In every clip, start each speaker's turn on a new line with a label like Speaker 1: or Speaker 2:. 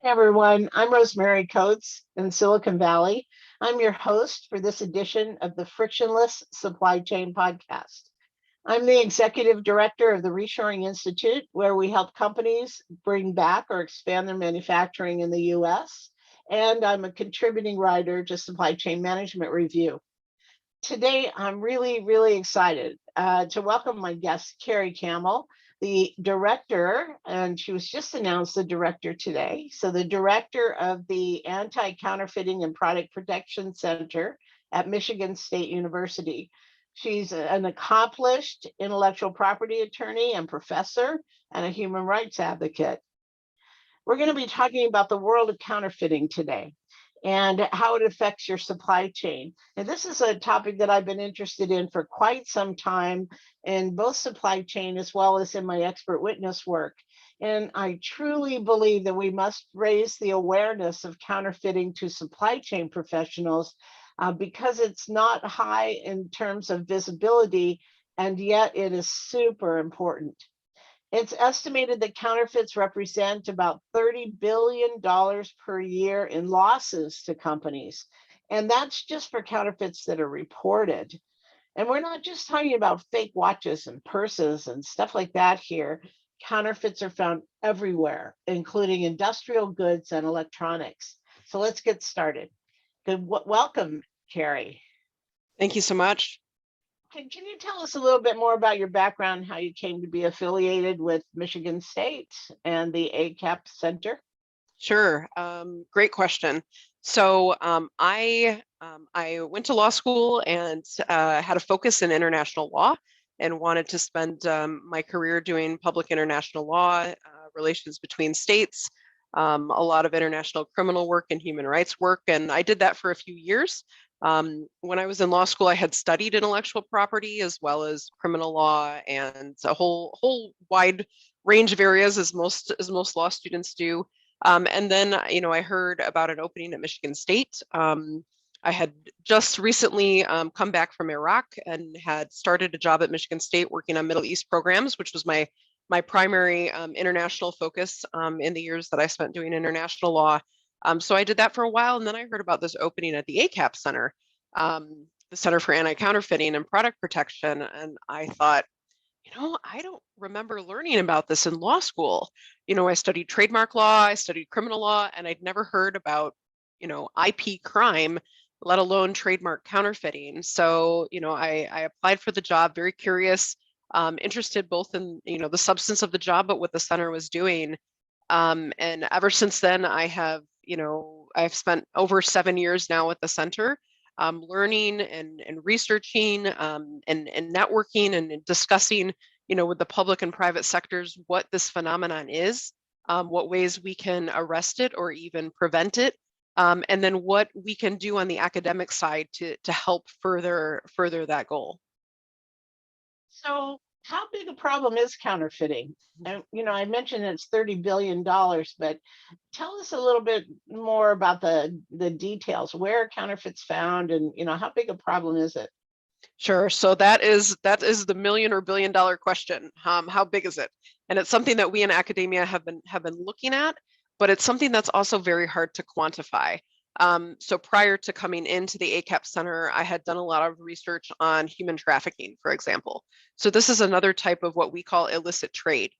Speaker 1: Everyone, I'm Rosemary Coates in Silicon Valley. I'm your host for this edition of the Frictionless Supply Chain podcast. I'm the executive director of the Reshoring Institute, where we help companies bring back or expand their manufacturing in the US. And I'm a contributing writer to Supply Chain Management Review. Today, I'm really excited to welcome my guest, Kari Kammel, the director, and she was just announced the director today. So the director of the Anti-Counterfeiting and Product Protection Center at Michigan State University. She's an accomplished intellectual property attorney and professor and a human rights advocate. We're going to be talking about the world of counterfeiting today and how it affects your supply chain. And this is a topic that I've been interested in for quite some time in both supply chain as well as in my expert witness work. And I truly believe that we must raise the awareness of counterfeiting to supply chain professionals because it's not high in terms of visibility, and yet it is super important. It's estimated that counterfeits represent about $30 billion per year in losses to companies. And that's just for counterfeits that are reported. And we're not just talking about fake watches and purses and stuff like that here. Counterfeits are found everywhere, including industrial goods and electronics. So let's get started. Welcome, Kari.
Speaker 2: Thank you so much.
Speaker 1: Can you tell us a little bit more about your background, how you came to be affiliated with Michigan State and the ACAP Center?
Speaker 2: Sure. Great question. So I went to law school and had a focus in international law and wanted to spend my career doing public international law, relations between states, a lot of international criminal work and human rights work. And I did that for a few years. When I was in law school, I had studied intellectual property as well as criminal law and a whole wide range of areas as most law students do. And then, I heard about an opening at Michigan State. I had just recently come back from Iraq and had started a job at Michigan State working on Middle East programs, which was my primary international focus in the years that I spent doing international law. So I did that for a while, and then I heard about this opening at the ACAP Center, the Center for Anti-Counterfeiting and Product Protection, and I thought, I don't remember learning about this in law school. I studied trademark law, I studied criminal law, and I'd never heard about, IP crime, let alone trademark counterfeiting. So, I applied for the job, very curious, interested both in, the substance of the job, but what the center was doing. And ever since then, I've spent over 7 years now at the center, learning and researching and networking and discussing, with the public and private sectors what this phenomenon is, what ways we can arrest it or even prevent it, and then what we can do on the academic side to help further that goal.
Speaker 1: So how big a problem is counterfeiting? And, I mentioned it's $30 billion, but tell us a little bit more about the details. Where are counterfeits found, and how big a problem is it?
Speaker 2: Sure. So that is the million or billion dollar question. How big is it? And it's something that we in academia have been looking at, but it's something that's also very hard to quantify. So prior to coming into the ACAP Center, I had done a lot of research on human trafficking, for example. So this is another type of what we call illicit trade.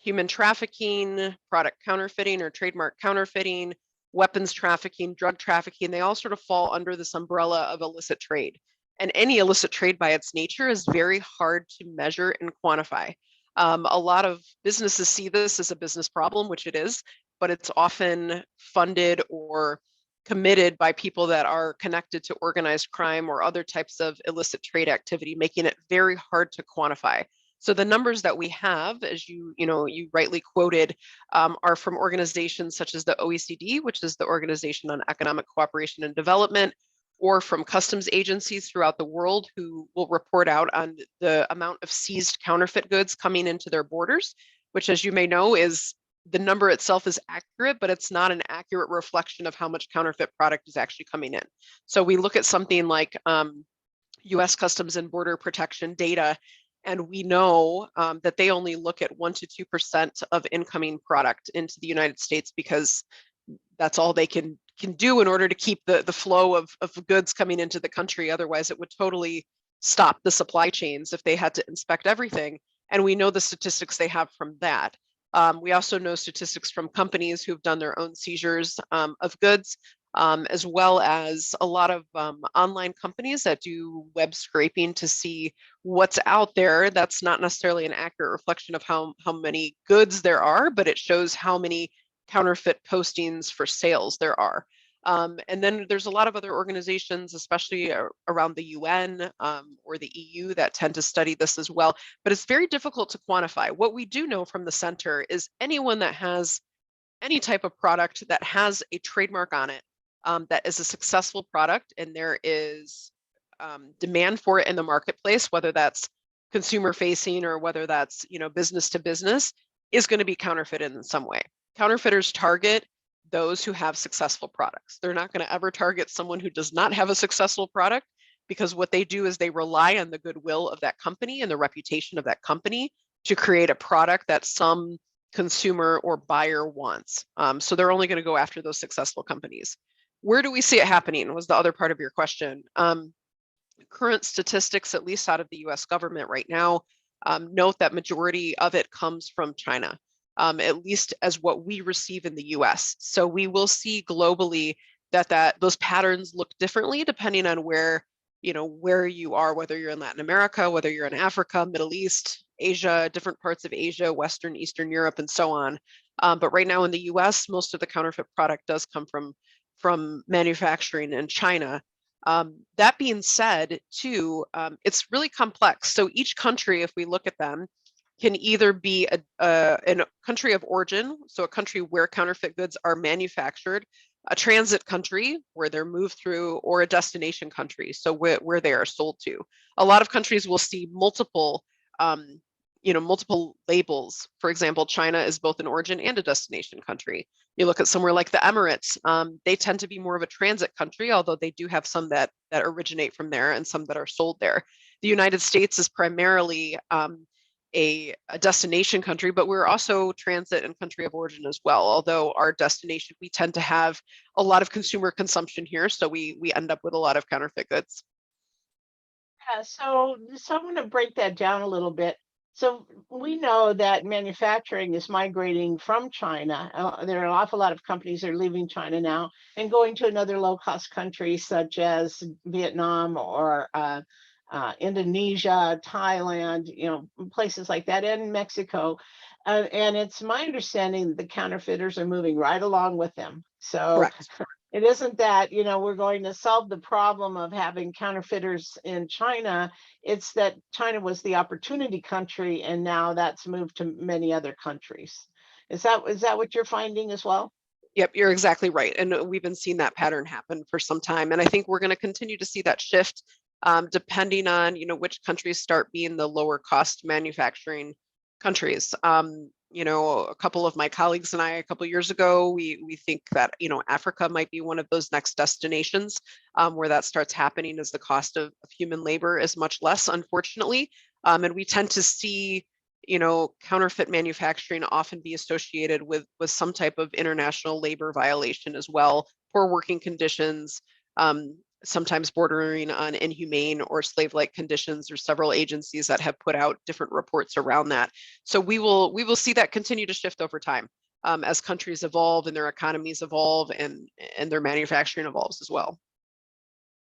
Speaker 2: Human trafficking, product counterfeiting or trademark counterfeiting, weapons trafficking, drug trafficking, they all sort of fall under this umbrella of illicit trade. And any illicit trade by its nature is very hard to measure and quantify. A lot of businesses see this as a business problem, which it is, but it's often funded or committed by people that are connected to organized crime or other types of illicit trade activity, making it very hard to quantify. So the numbers that we have, as you rightly quoted, are from organizations such as the OECD, which is the Organization on Economic Cooperation and Development, or from customs agencies throughout the world who will report out on the amount of seized counterfeit goods coming into their borders, which, as you may know, is the number itself is accurate, but it's not an accurate reflection of how much counterfeit product is actually coming in. So we look at something like US Customs and Border Protection data, And we know that they only look at 1 to 2% of incoming product into the United States because that's all they can do in order to keep the flow of goods coming into the country. Otherwise, it would totally stop the supply chains if they had to inspect everything. And we know the statistics they have from that. We also know statistics from companies who've done their own seizures of goods, as well as a lot of online companies that do web scraping to see what's out there. That's not necessarily an accurate reflection of how many goods there are, but it shows how many counterfeit postings for sales there are. And then there's a lot of other organizations, especially around the UN or the EU, that tend to study this as well. But it's very difficult to quantify. What we do know from the center is anyone that has any type of product that has a trademark on it, that is a successful product, and there is demand for it in the marketplace, whether that's consumer facing or whether that's business to business, is going to be counterfeited in some way. Counterfeiters target those who have successful products. They're not going to ever target someone who does not have a successful product, because what they do is they rely on the goodwill of that company and the reputation of that company to create a product that some consumer or buyer wants. So they're only going to go after those successful companies. Where do we see it happening was the other part of your question. Current statistics, at least out of the US government right now, note that majority of it comes from China, at least as what we receive in the US. So we will see globally that those patterns look differently depending on where you are, whether you're in Latin America, whether you're in Africa, Middle East, Asia, different parts of Asia, Western, Eastern Europe, and so on. But right now in the US, most of the counterfeit product does come from manufacturing in China. That being said, too, it's really complex. So each country, if we look at them, can either be a country of origin, so a country where counterfeit goods are manufactured, a transit country where they're moved through, or a destination country, so where they are sold to. A lot of countries will see multiple multiple labels. For example, China is both an origin and a destination country. You look at somewhere like the Emirates, they tend to be more of a transit country, although they do have some that originate from there and some that are sold there. The United States is primarily a destination country, but we're also transit and country of origin as well. Although our destination, we tend to have a lot of consumer consumption here, so we end up with a lot of counterfeit goods.
Speaker 1: Yeah, so I'm going to break that down a little bit. So we know that manufacturing is migrating from China. There are an awful lot of companies that are leaving China now and going to another low-cost country such as Vietnam or Indonesia, Thailand, places like that, and Mexico. And it's my understanding that the counterfeiters are moving right along with them. So
Speaker 2: Correct.
Speaker 1: it isn't that, we're going to solve the problem of having counterfeiters in China. It's that China was the opportunity country, and now that's moved to many other countries. Is that what you're finding as well?
Speaker 2: Yep, you're exactly right. And we've been seeing that pattern happen for some time. And I think we're going to continue to see that shift depending on, which countries start being the lower cost manufacturing countries. A couple of my colleagues and I, a couple of years ago, we think that, Africa might be one of those next destinations where that starts happening, as the cost of human labor is much less, unfortunately. And we tend to see counterfeit manufacturing often be associated with some type of international labor violation as well, poor working conditions, sometimes bordering on inhumane or slave-like conditions. There's several agencies that have put out different reports around that. So we will see that continue to shift over time as countries evolve and their economies evolve and their manufacturing evolves as well.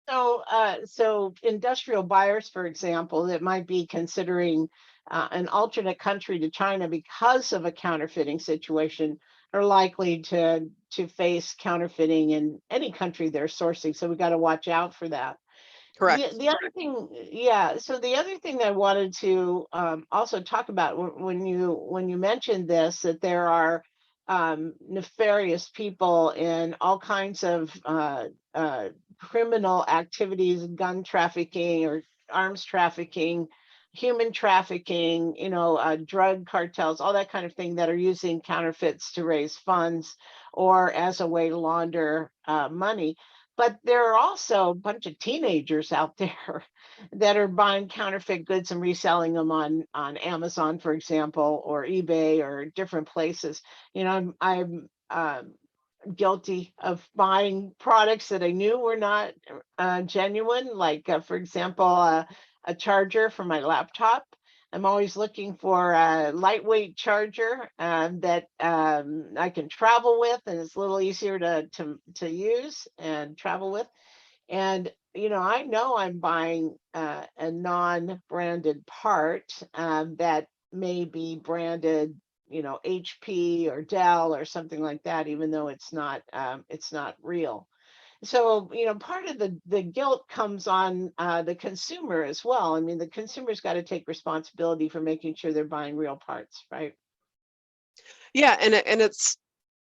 Speaker 1: So industrial buyers, for example, that might be considering an alternate country to China because of a counterfeiting situation are likely to face counterfeiting in any country they're sourcing. So we got to watch out for that.
Speaker 2: Correct.
Speaker 1: The other thing, yeah. So the other thing I wanted to also talk about when you mentioned this, that there are nefarious people in all kinds of criminal activities, gun trafficking or arms trafficking, human trafficking, drug cartels, all that kind of thing, that are using counterfeits to raise funds or as a way to launder money. But there are also a bunch of teenagers out there that are buying counterfeit goods and reselling them on Amazon, for example, or eBay or different places. I'm guilty of buying products that I knew were not genuine, like, for example, a charger for my laptop. I'm always looking for a lightweight charger that I can travel with, and it's a little easier to use and travel with. And I know I'm buying a non-branded part that may be branded, HP or Dell or something like that, even though it's not real. So, part of the guilt comes on the consumer as well. I mean, the consumer's got to take responsibility for making sure they're buying real parts, right?
Speaker 2: Yeah, and it's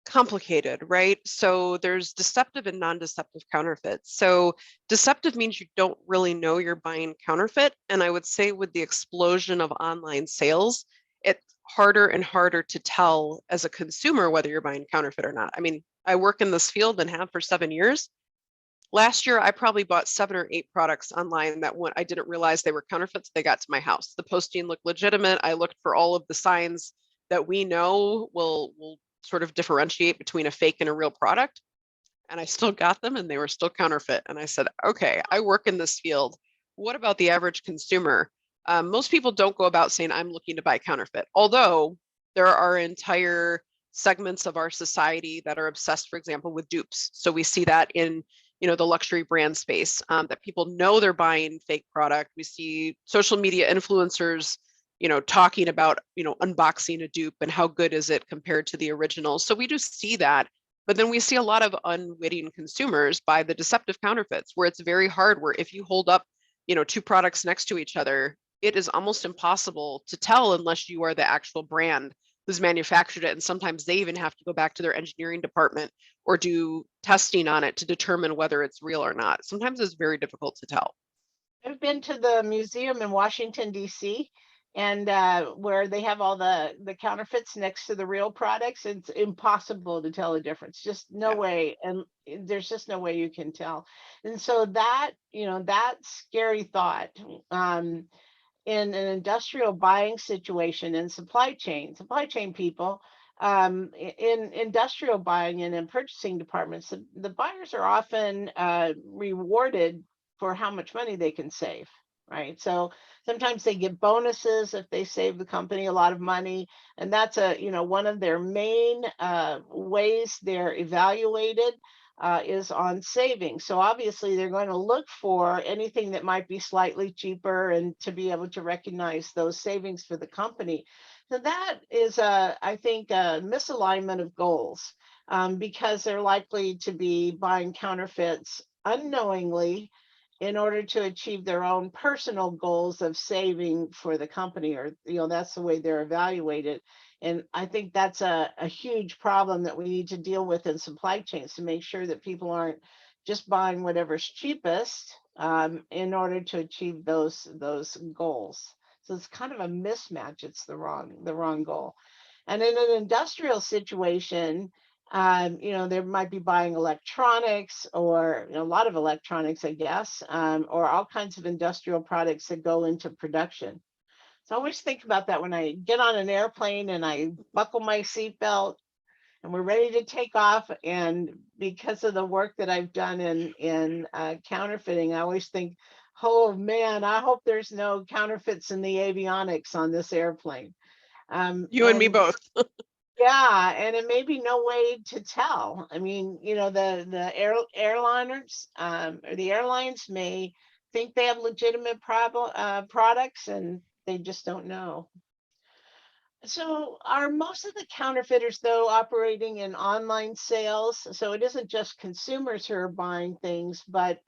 Speaker 2: complicated, right? So there's deceptive and non-deceptive counterfeits. So deceptive means you don't really know you're buying counterfeit. And I would say with the explosion of online sales, it's harder and harder to tell as a consumer whether you're buying counterfeit or not. I mean, I work in this field and have for 7 years. Last year, I probably bought 7 or 8 products online that when I didn't realize they were counterfeits, they got to my house. The posting looked legitimate. I looked for all of the signs that we know will sort of differentiate between a fake and a real product. And I still got them and they were still counterfeit. And I said, okay, I work in this field. What about the average consumer? Most people don't go about saying, I'm looking to buy counterfeit, although there are entire segments of our society that are obsessed, for example, with dupes. So we see that in the luxury brand space, that people know they're buying fake product. We see social media influencers talking about, unboxing a dupe and how good is it compared to the original. So we do see that, but then we see a lot of unwitting consumers buy the deceptive counterfeits, where it's very hard, where if you hold up, 2 products next to each other, it is almost impossible to tell unless you are the actual brand who's manufactured it. And sometimes they even have to go back to their engineering department or do testing on it to determine whether it's real or not. Sometimes it's very difficult to tell.
Speaker 1: I've been to the museum in Washington, D.C., and where they have all the counterfeits next to the real products. It's impossible to tell the difference. Just no
Speaker 2: Yeah.
Speaker 1: way. And there's just no way you can tell. And so that scary thought, in an industrial buying situation in supply chain people, in industrial buying and in purchasing departments, the buyers are often rewarded for how much money they can save, right? So sometimes they get bonuses if they save the company a lot of money, and that's one of their main ways they're evaluated is on savings. So obviously they're going to look for anything that might be slightly cheaper and to be able to recognize those savings for the company. So that is, I think, a misalignment of goals, because they're likely to be buying counterfeits unknowingly in order to achieve their own personal goals of saving for the company, or that's the way they're evaluated. And I think that's a huge problem that we need to deal with in supply chains, to make sure that people aren't just buying whatever's cheapest in order to achieve those goals. So it's kind of a mismatch. It's the wrong goal. And in an industrial situation, they might be buying electronics, or a lot of electronics, I guess, or all kinds of industrial products that go into production. So I always think about that when I get on an airplane and I buckle my seatbelt and we're ready to take off. And because of the work that I've done in counterfeiting, I always think, oh man, I hope there's no counterfeits in the avionics on this airplane.
Speaker 2: You and me both.
Speaker 1: Yeah, and it may be no way to tell. I mean, the airliners or the airlines may think they have legitimate products, and they just don't know. So are most of the counterfeiters, though, operating in online sales? So it isn't just consumers who are buying things, but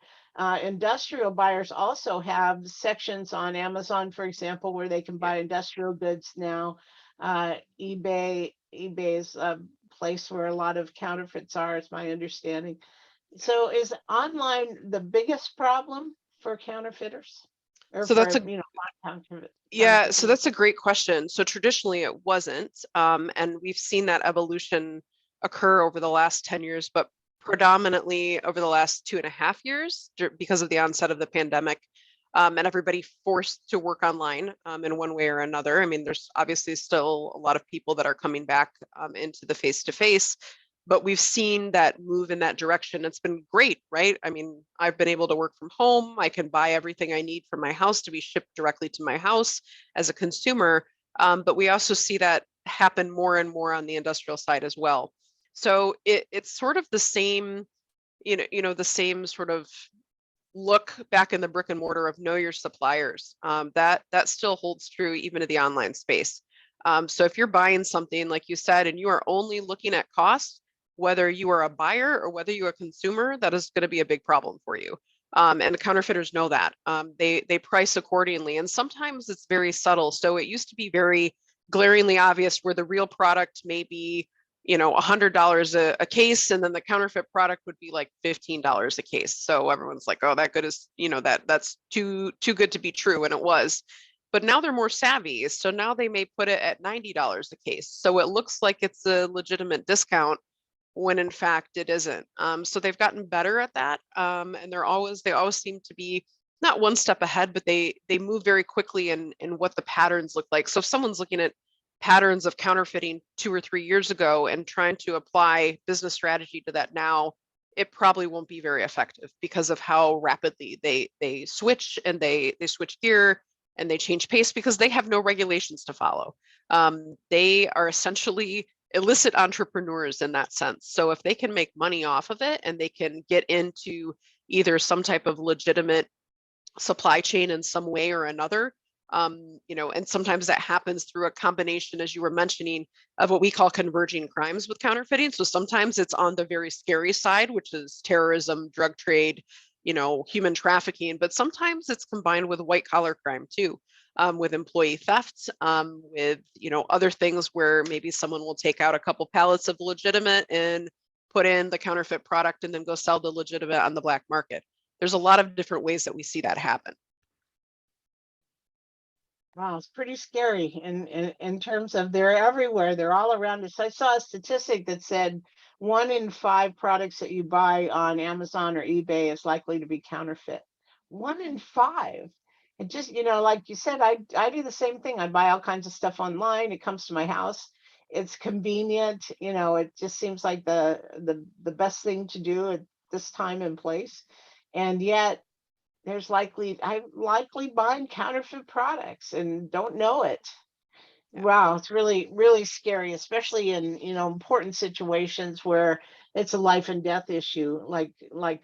Speaker 1: industrial buyers also have sections on Amazon, for example, where they can buy industrial goods now. eBay is a place where a lot of counterfeits are, is my understanding. So is online the biggest problem for counterfeiters, or
Speaker 2: So
Speaker 1: for
Speaker 2: that's a Yeah, so
Speaker 1: counterfeiting?
Speaker 2: that's a great question. So traditionally it wasn't, and we've seen that evolution occur over the last 10 years, but predominantly over the last 2.5 years because of the onset of the pandemic, and everybody forced to work online in one way or another. I mean, there's obviously still a lot of people that are coming back into the face-to-face, but we've seen that move in that direction. It's been great, right? I mean, I've been able to work from home. I can buy everything I need from my house to be shipped directly to my house as a consumer. But we also see that happen more and more on the industrial side as well. So it's sort of the same, the same sort of look back in the brick and mortar of know your suppliers. That still holds true even to the online space. So if you're buying something, like you said, and you are only looking at cost, whether you are a buyer or whether you're a consumer, that is going to be a big problem for you. And the counterfeiters know that. They price accordingly, and sometimes it's very subtle. So it used to be very glaringly obvious where the real product may be, $100 a case, and then the counterfeit product would be like $15 a case. So everyone's like, oh, that good is, that's too good to be true, and it was. But now they're more savvy, so now they may put it at $90 a case, so it looks like it's a legitimate discount when in fact it isn't. So they've gotten better at that, and they always seem to be not one step ahead, but they move very quickly in what the patterns look like. So if someone's looking at patterns of counterfeiting 2 or 3 years ago and trying to apply business strategy to that now, it probably won't be very effective because of how rapidly they switch, and they switch gear and they change pace because they have no regulations to follow. They are essentially illicit entrepreneurs in that sense. So if they can make money off of it and they can get into either some type of legitimate supply chain in some way or another, and sometimes that happens through a combination, as you were mentioning, of what we call converging crimes with counterfeiting. So sometimes it's on the very scary side, which is terrorism, drug trade, human trafficking, but sometimes it's combined with white collar crime too, with employee theft, with, other things where maybe someone will take out a couple pallets of legitimate and put in the counterfeit product and then go sell the legitimate on the black market. There's a lot of different ways that we see that happen.
Speaker 1: Wow, it's pretty scary in terms of they're everywhere. They're all around us. I saw a statistic that said 1 in 5 products that you buy on Amazon or eBay is likely to be counterfeit. 1 in 5. And just, like you said, I do the same thing. I buy all kinds of stuff online. It comes to my house. It's convenient. It just seems like the best thing to do at this time and place. And yet I'm likely buying counterfeit products and don't know it.
Speaker 2: Yeah.
Speaker 1: Wow, it's really, really scary, especially in, important situations where it's a life and death issue, like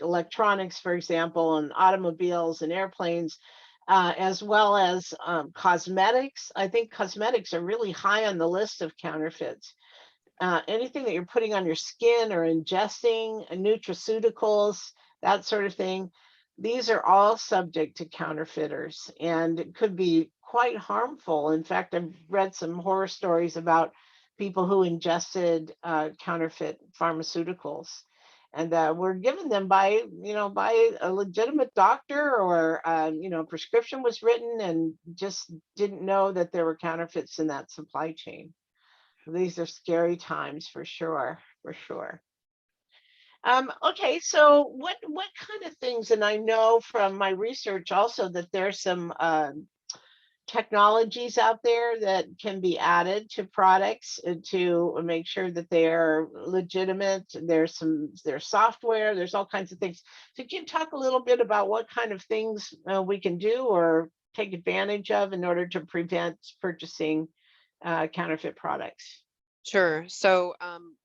Speaker 1: electronics, for example, and automobiles and airplanes, as well as cosmetics. I think cosmetics are really high on the list of counterfeits. Anything that you're putting on your skin or ingesting, nutraceuticals, that sort of thing. These are all subject to counterfeiters, and it could be quite harmful. In fact, I've read some horror stories about people who ingested counterfeit pharmaceuticals, and were given them by a legitimate doctor, or prescription was written, and just didn't know that there were counterfeits in that supply chain. These are scary times for sure, for sure. Okay, so what kind of things, and I know from my research also that there's some technologies out there that can be added to products to make sure that they're legitimate. There's software, there's all kinds of things. So can you talk a little bit about what kind of things we can do or take advantage of in order to prevent purchasing counterfeit products?
Speaker 2: Sure. So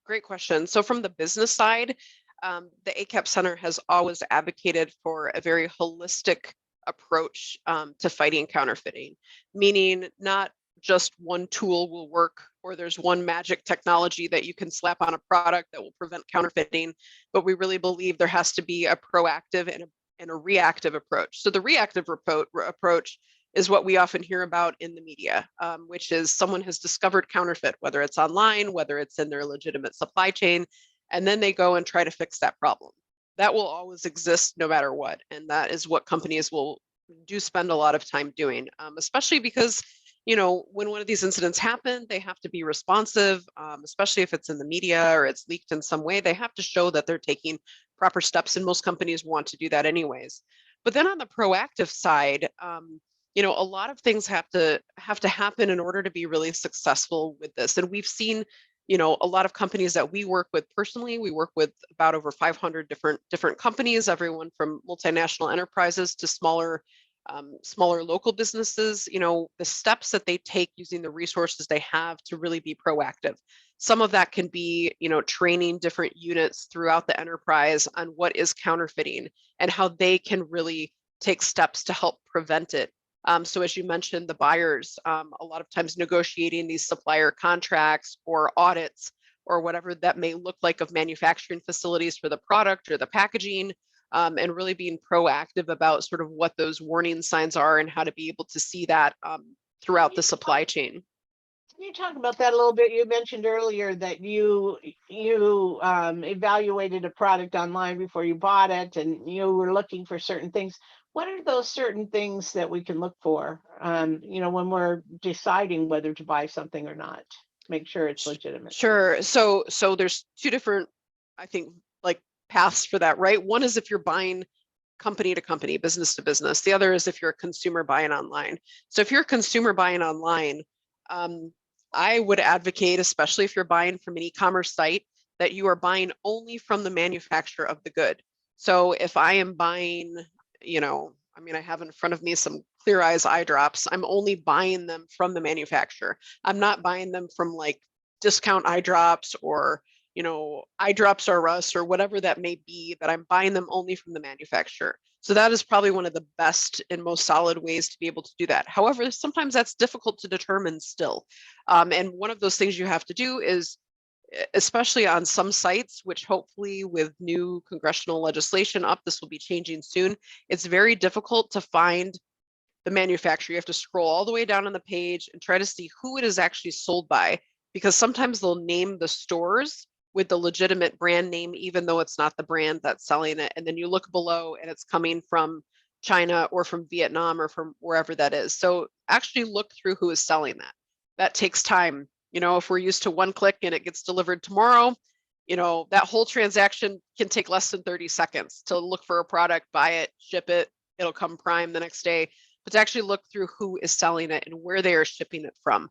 Speaker 2: great question. So from the business side, the ACAP Center has always advocated for a very holistic approach to fighting counterfeiting, meaning not just one tool will work, or there's one magic technology that you can slap on a product that will prevent counterfeiting, but we really believe there has to be a proactive and a reactive approach. So the reactive approach is what we often hear about in the media, which is someone has discovered counterfeit, whether it's online, whether it's in their legitimate supply chain, and then they go and try to fix that problem. That will always exist no matter what. And that is what companies will do spend a lot of time doing, especially because, when one of these incidents happen, they have to be responsive, especially if it's in the media or it's leaked in some way. They have to show that they're taking proper steps, and most companies want to do that anyways. But then on the proactive side, a lot of things have to happen in order to be really successful with this. And we've seen, a lot of companies that we work with personally. We work with about over 500 different companies, everyone from multinational enterprises to smaller local businesses. The steps that they take using the resources they have to really be proactive. Some of that can be, training different units throughout the enterprise on what is counterfeiting and how they can really take steps to help prevent it. So as you mentioned, the buyers, a lot of times negotiating these supplier contracts or audits or whatever that may look like of manufacturing facilities for the product or the packaging, and really being proactive about sort of what those warning signs are and how to be able to see that throughout the supply chain.
Speaker 1: Can you talk about that a little bit? You mentioned earlier that you evaluated a product online before you bought it, and you were looking for certain things. What are those certain things that we can look for, when we're deciding whether to buy something or not? Make sure it's legitimate.
Speaker 2: Sure. So there's two different, I think, like paths for that, right? One is if you're buying company to company, business to business. The other is if you're a consumer buying online. So if you're a consumer buying online, I would advocate, especially if you're buying from an e-commerce site, that you are buying only from the manufacturer of the good. So if I am buying, I have in front of me some Clear Eyes eye drops. I'm only buying them from the manufacturer. I'm not buying them from like discount eye drops or, eye drops or us or whatever that may be, that I'm buying them only from the manufacturer. So that is probably one of the best and most solid ways to be able to do that. However, sometimes that's difficult to determine still. And one of those things you have to do is, especially on some sites, which hopefully with new congressional legislation up, this will be changing soon. It's very difficult to find the manufacturer. You have to scroll all the way down on the page and try to see who it is actually sold by, because sometimes they'll name the stores with the legitimate brand name, even though it's not the brand that's selling it. And then you look below and it's coming from China or from Vietnam or from wherever that is. So actually look through who is selling that. That takes time. If we're used to one click and it gets delivered tomorrow, that whole transaction can take less than 30 seconds to look for a product, buy it, ship it, it'll come prime the next day. But to actually look through who is selling it and where they are shipping it from.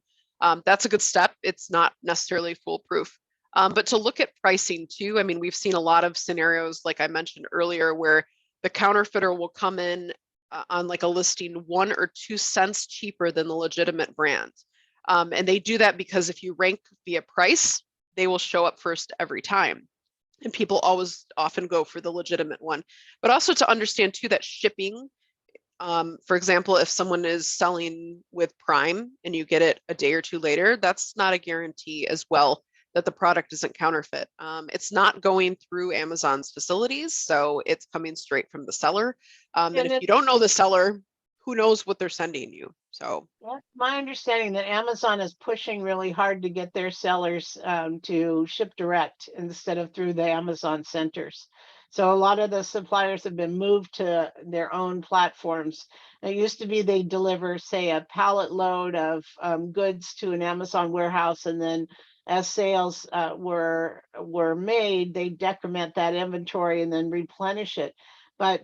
Speaker 2: That's a good step. It's not necessarily foolproof. But to look at pricing too, we've seen a lot of scenarios, like I mentioned earlier, where the counterfeiter will come in on like a listing 1 or 2 cents cheaper than the legitimate brand. And they do that because if you rank via price, they will show up first every time. And people often go for the legitimate one. But also to understand too that shipping, for example, if someone is selling with Prime and you get it a day or two later, that's not a guarantee as well that the product isn't counterfeit. It's not going through Amazon's facilities, so it's coming straight from the seller. And if you don't know the seller, who knows what they're sending you? So
Speaker 1: yeah, my understanding that Amazon is pushing really hard to get their sellers to ship direct instead of through the Amazon centers. So a lot of the suppliers have been moved to their own platforms. It used to be they deliver, say, a pallet load of goods to an Amazon warehouse, and then as sales were made, they decrement that inventory and then replenish it. But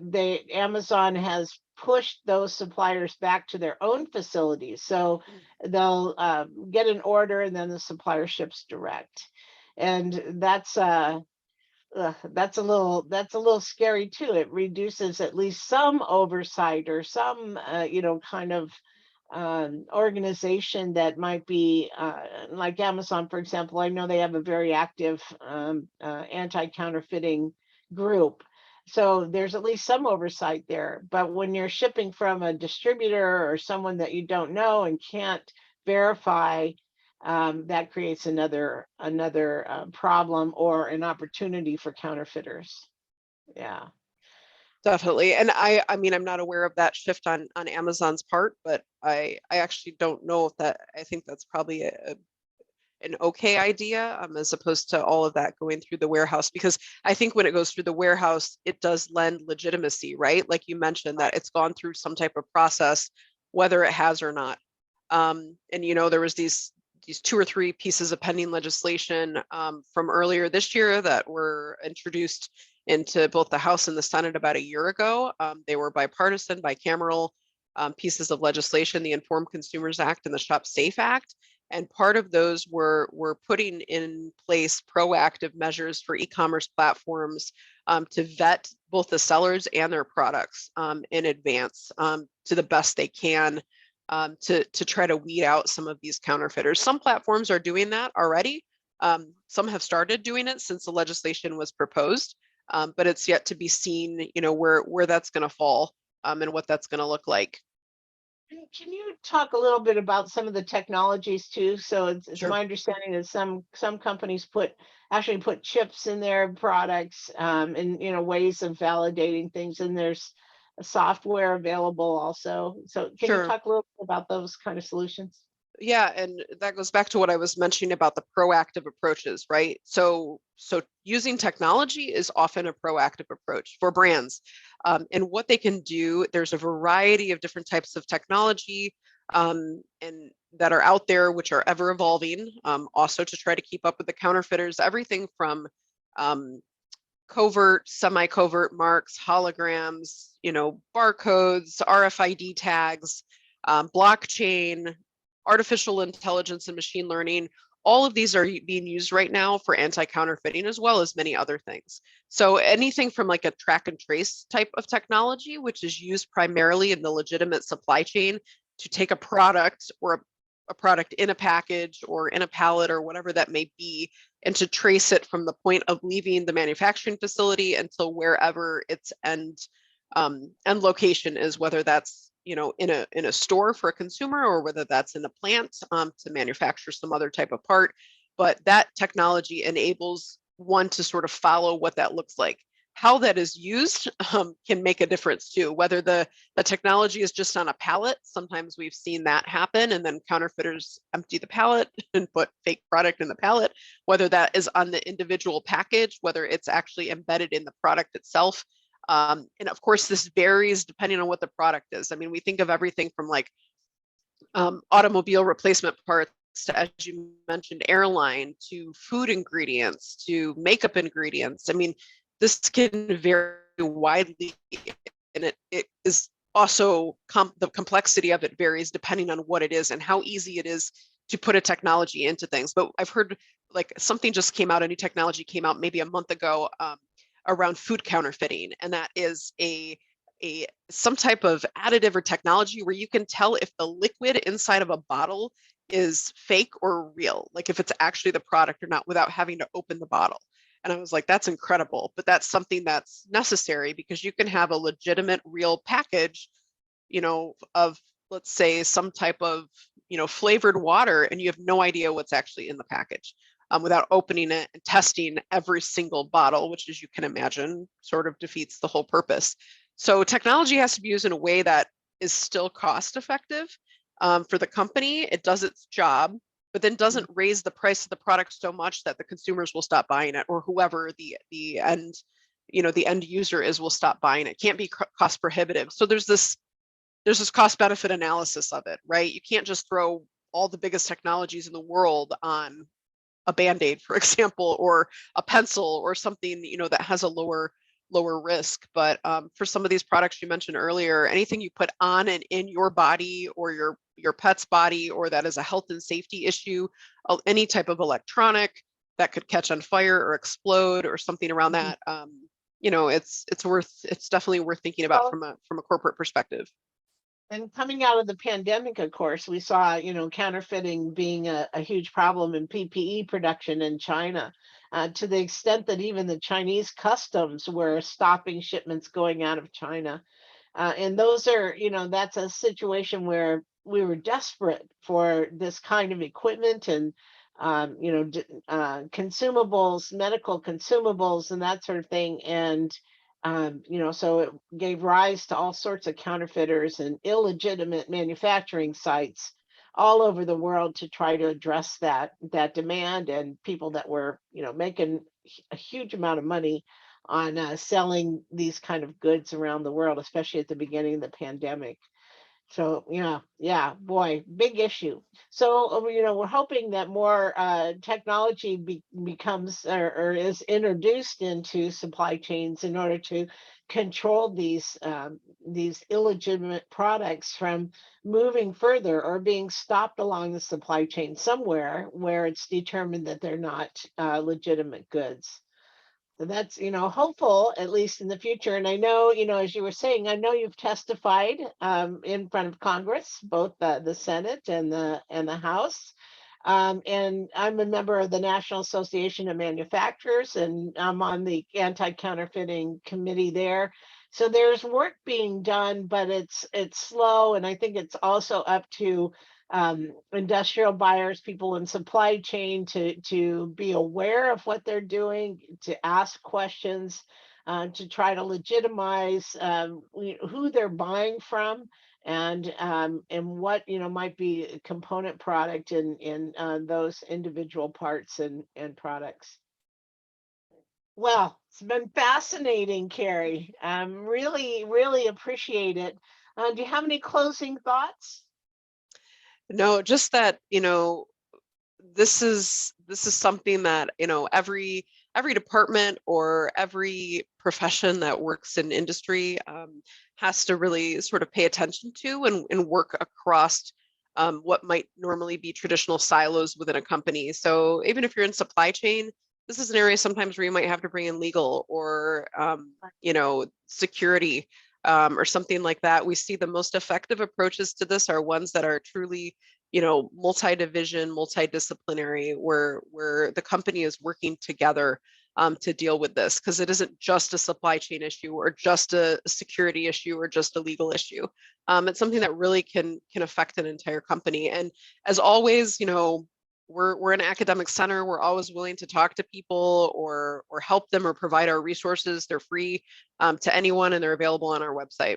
Speaker 1: Amazon has pushed those suppliers back to their own facilities. So they'll get an order and then the supplier ships direct. And that's a little scary too. It reduces at least some oversight or some kind of organization that might be like Amazon, for example. I know they have a very active anti-counterfeiting group. So there's at least some oversight there. But when you're shipping from a distributor or someone that you don't know and can't verify, that creates another problem or an opportunity for counterfeiters. Yeah.
Speaker 2: definitely. And I'm not aware of that shift on Amazon's part, but I actually don't know if that, I think that's probably an okay idea, as opposed to all of that going through the warehouse, because I think when it goes through the warehouse, it does lend legitimacy, right? Like you mentioned, that it's gone through some type of process, whether it has or not. And there was these 2 or 3 pieces of pending legislation from earlier this year that were introduced into both the House and the Senate about a year ago. They were bipartisan, bicameral pieces of legislation, the Informed Consumers Act and the Shop Safe Act. And part of those were putting in place proactive measures for e-commerce platforms to vet both the sellers and their products in advance to the best they can to try to weed out some of these counterfeiters. Some platforms are doing that already. Some have started doing it since the legislation was proposed, but it's yet to be seen, where that's going to fall and what that's going to look like.
Speaker 1: Can you talk a little bit about some of the technologies too? So it's
Speaker 2: Sure.
Speaker 1: my understanding that some companies actually put chips in their products, and ways of validating things, and there's software available also. So can you
Speaker 2: Sure.
Speaker 1: talk a little bit about those kind of solutions?
Speaker 2: Yeah, and that goes back to what I was mentioning about the proactive approaches, right? So using technology is often a proactive approach for brands. And what they can do, there's a variety of different types of technology and that are out there, which are ever evolving, also to try to keep up with the counterfeiters, everything from covert, semi-covert marks, holograms, barcodes, RFID tags, blockchain, artificial intelligence and machine learning. All of these are being used right now for anti-counterfeiting as well as many other things. So anything from like a track and trace type of technology, which is used primarily in the legitimate supply chain to take a product or a product in a package or in a pallet or whatever that may be, and to trace it from the point of leaving the manufacturing facility until wherever its end location is, whether that's in a store for a consumer or whether that's in a plant to manufacture some other type of part. But that technology enables one to sort of follow what that looks like. How that is used can make a difference too. Whether the technology is just on a pallet, sometimes we've seen that happen, and then counterfeiters empty the pallet and put fake product in the pallet. Whether that is on the individual package, whether it's actually embedded in the product itself. And of course, this varies depending on what the product is. I mean, we think of everything from like automobile replacement parts to, as you mentioned, airline, to food ingredients, to makeup ingredients. I mean, this can vary widely, and it is also the complexity of it varies depending on what it is and how easy it is to put a technology into things. But I've heard like something just came out, a new technology came out maybe a month ago around food counterfeiting, and that is some type of additive or technology where you can tell if the liquid inside of a bottle is fake or real, like if it's actually the product or not, without having to open the bottle. And I was like, that's incredible, but that's something that's necessary because you can have a legitimate real package, of, let's say, some type of, flavored water, and you have no idea what's actually in the package. Without opening it and testing every single bottle, which, as you can imagine, sort of defeats the whole purpose. So technology has to be used in a way that is still cost effective for the company. It does its job, but then doesn't raise the price of the product so much that the consumers will stop buying it, or whoever the end, the end user is will stop buying it. It can't be cost prohibitive. So there's this cost benefit analysis of it, right? You can't just throw all the biggest technologies in the world on a Band-Aid, for example, or a pencil or something, that has a lower risk. But for some of these products you mentioned earlier, anything you put on and in your body or your pet's body, or that is a health and safety issue, any type of electronic that could catch on fire or explode or something around that, it's definitely worth thinking about from a corporate perspective.
Speaker 1: And coming out of the pandemic, of course, we saw, counterfeiting being a huge problem in PPE production in China, to the extent that even the Chinese customs were stopping shipments going out of China. And those are, that's a situation where we were desperate for this kind of equipment and, consumables, medical consumables, and that sort of thing. And so it gave rise to all sorts of counterfeiters and illegitimate manufacturing sites all over the world to try to address that demand, and people that were, making a huge amount of money on selling these kind of goods around the world, especially at the beginning of the pandemic. So yeah, boy, big issue. So we're hoping that more technology becomes or is introduced into supply chains in order to control these illegitimate products from moving further or being stopped along the supply chain somewhere where it's determined that they're not legitimate goods. So that's, hopeful, at least in the future. And I know, as you were saying, I know you've testified in front of Congress, both the Senate and the House. And I'm a member of the National Association of Manufacturers, and I'm on the anti-counterfeiting committee there. So there's work being done, but it's slow, and I think it's also up to industrial buyers, people in supply chain to be aware of what they're doing, to ask questions, to try to legitimize who they're buying from, and what might be a component product in those individual parts and products. Well, it's been fascinating, Kari. Really, really appreciate it. Do you have any closing thoughts?
Speaker 2: No, just that, this is something that, every department or every profession that works in industry has to really sort of pay attention to and work across what might normally be traditional silos within a company. So even if you're in supply chain, this is an area sometimes where you might have to bring in legal or, security or something like that. We see the most effective approaches to this are ones that are truly multi-division, multidisciplinary, where the company is working together to deal with this, because it isn't just a supply chain issue or just a security issue or just a legal issue. It's something that really can affect an entire company. And as always, we're an academic center. We're always willing to talk to people or help them or provide our resources. They're free to anyone, and they're available on our website.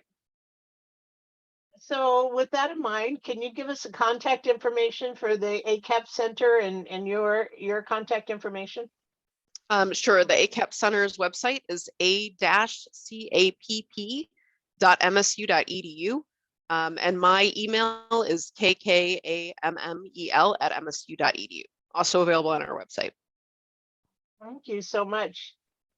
Speaker 1: So with that in mind, can you give us a contact information for the ACAP Center and your contact information?
Speaker 2: Sure. The ACAP Center's website is a-capp.msu.edu. And my email is kkammel@msu.edu. Also available on our website.
Speaker 1: Thank you so much.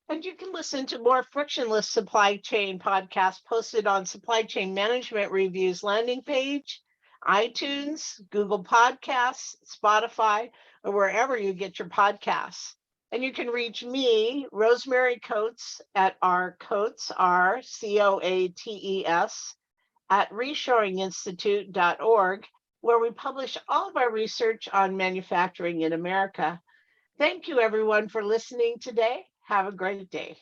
Speaker 1: And you can listen to more Frictionless Supply Chain podcasts posted on Supply Chain Management Review's landing page, iTunes, Google Podcasts, Spotify, or wherever you get your podcasts. And you can reach me, Rosemary Coates, at rcoates, RCOATES, at reshoringinstitute.org, where we publish all of our research on manufacturing in America. Thank you, everyone, for listening today. Have a great day.